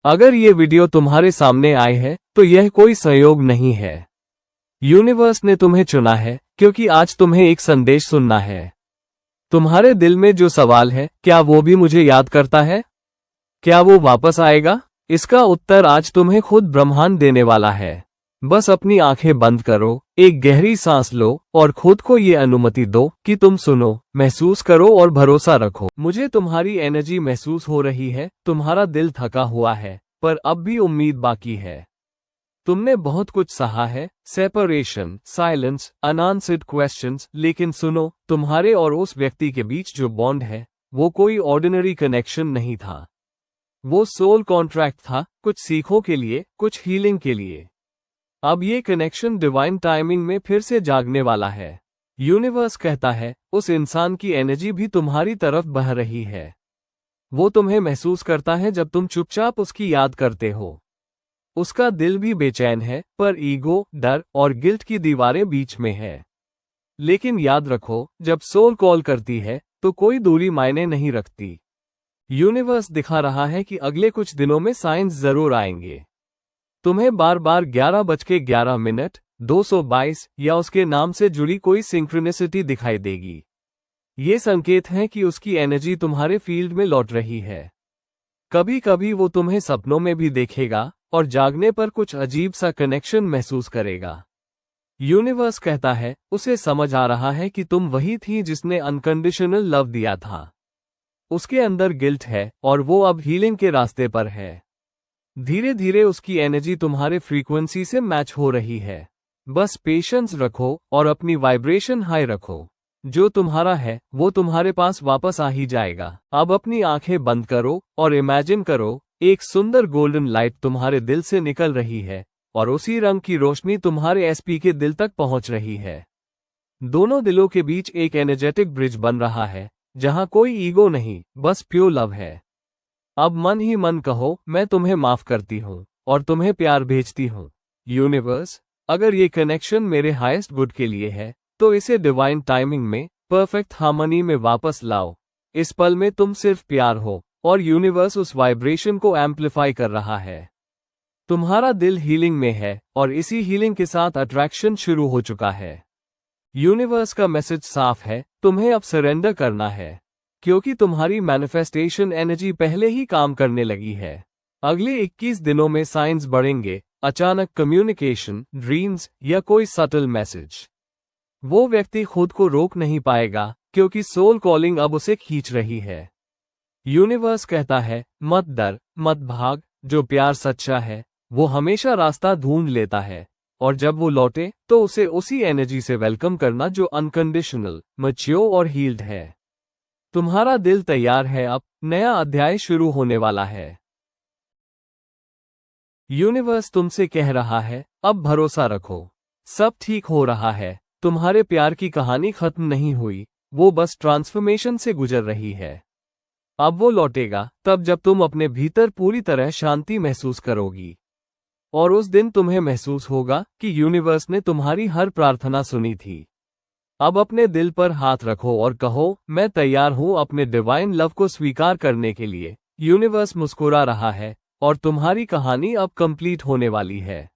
अगर ये वीडियो तुम्हारे सामने आए है तो यह कोई संयोग नहीं है। यूनिवर्स ने तुम्हें चुना है क्योंकि आज तुम्हें एक संदेश सुनना है। तुम्हारे दिल में जो सवाल है, क्या वो भी मुझे याद करता है? क्या वो वापस आएगा? इसका उत्तर आज तुम्हें खुद ब्रह्मांड देने वाला है। बस अपनी आंखें बंद करो, एक गहरी सांस लो और खुद को ये अनुमति दो कि तुम सुनो, महसूस करो और भरोसा रखो। मुझे तुम्हारी एनर्जी महसूस हो रही है। तुम्हारा दिल थका हुआ है, पर अब भी उम्मीद बाकी है। तुमने बहुत कुछ सहा है, सेपरेशन, साइलेंस, अनआंसर्ड क्वेश्चंस, लेकिन सुनो, तुम्हारे और उस व्यक्ति के बीच जो बॉन्ड है, वो कोई ऑर्डिनरी कनेक्शन नहीं था। वो सोल कॉन्ट्रैक्ट था, कुछ सीखों के लिए, कुछ हीलिंग के लिए। अब ये कनेक्शन डिवाइन टाइमिंग में फिर से जागने वाला है। यूनिवर्स कहता है, उस इंसान की एनर्जी भी तुम्हारी तरफ बह रही है। वो तुम्हें महसूस करता है जब तुम चुपचाप उसकी याद करते हो। उसका दिल भी बेचैन है, पर ईगो, डर और गिल्ट की दीवारें बीच में है। लेकिन याद रखो, जब सोल कॉल करती है तो कोई दूरी मायने नहीं रखती। यूनिवर्स दिखा रहा है कि अगले कुछ दिनों में साइंस जरूर आएंगे। तुम्हें बार बार 11:11, 222 या उसके नाम से जुड़ी कोई सिंक्रोनिसिटी दिखाई देगी। ये संकेत हैं कि उसकी एनर्जी तुम्हारे फील्ड में लौट रही है। कभी कभी वो तुम्हें सपनों में भी देखेगा और जागने पर कुछ अजीब सा कनेक्शन महसूस करेगा। यूनिवर्स कहता है, उसे समझ आ रहा है कि तुम वही थी जिसने अनकंडीशनल लव दिया था। उसके अंदर गिल्ट है और वो अब हीलिंग के रास्ते पर है। धीरे धीरे उसकी एनर्जी तुम्हारे फ्रीक्वेंसी से मैच हो रही है। बस पेशेंस रखो और अपनी वाइब्रेशन हाई रखो। जो तुम्हारा है वो तुम्हारे पास वापस आ ही जाएगा। अब अपनी आंखें बंद करो और इमेजिन करो, एक सुंदर गोल्डन लाइट तुम्हारे दिल से निकल रही है और उसी रंग की रोशनी तुम्हारे एसपी के दिल तक पहुंच रही है। दोनों दिलों के बीच एक एनर्जेटिक ब्रिज बन रहा है, जहां कोई ईगो नहीं, बस प्योर लव है। अब मन ही मन कहो, मैं तुम्हें माफ करती हूँ और तुम्हें प्यार भेजती हूँ। यूनिवर्स, अगर ये कनेक्शन मेरे हाईएस्ट गुड के लिए है तो इसे डिवाइन टाइमिंग में, परफेक्ट हार्मनी में वापस लाओ। इस पल में तुम सिर्फ प्यार हो और यूनिवर्स उस वाइब्रेशन को एम्पलीफाई कर रहा है। तुम्हारा दिल हीलिंग में है और इसी हीलिंग के साथ अट्रैक्शन शुरू हो चुका है। यूनिवर्स का मैसेज साफ है, तुम्हें अब सरेंडर करना है, क्योंकि तुम्हारी मैनिफेस्टेशन एनर्जी पहले ही काम करने लगी है। अगले 21 दिनों में साइंस बढ़ेंगे, अचानक कम्युनिकेशन, ड्रीम्स या कोई सटल मैसेज। वो व्यक्ति खुद को रोक नहीं पाएगा क्योंकि सोल कॉलिंग अब उसे खींच रही है। यूनिवर्स कहता है, मत डर, मत भाग, जो प्यार सच्चा है वो हमेशा रास्ता ढूंढ लेता है और जब वो लौटे तो उसे उसी एनर्जी से वेलकम करना जो अनकंडीशनल, मैच्योर और हील्ड है। तुम्हारा दिल तैयार है, अब नया अध्याय शुरू होने वाला है। यूनिवर्स तुमसे कह रहा है, अब भरोसा रखो, सब ठीक हो रहा है। तुम्हारे प्यार की कहानी खत्म नहीं हुई, वो बस ट्रांसफॉर्मेशन से गुजर रही है। अब वो लौटेगा तब जब तुम अपने भीतर पूरी तरह शांति महसूस करोगी। और उस दिन तुम्हें महसूस होगा कि यूनिवर्स ने तुम्हारी हर प्रार्थना सुनी थी। अब अपने दिल पर हाथ रखो और कहो, मैं तैयार हूं अपने डिवाइन लव को स्वीकार करने के लिए। यूनिवर्स मुस्कुरा रहा है और तुम्हारी कहानी अब कंप्लीट होने वाली है।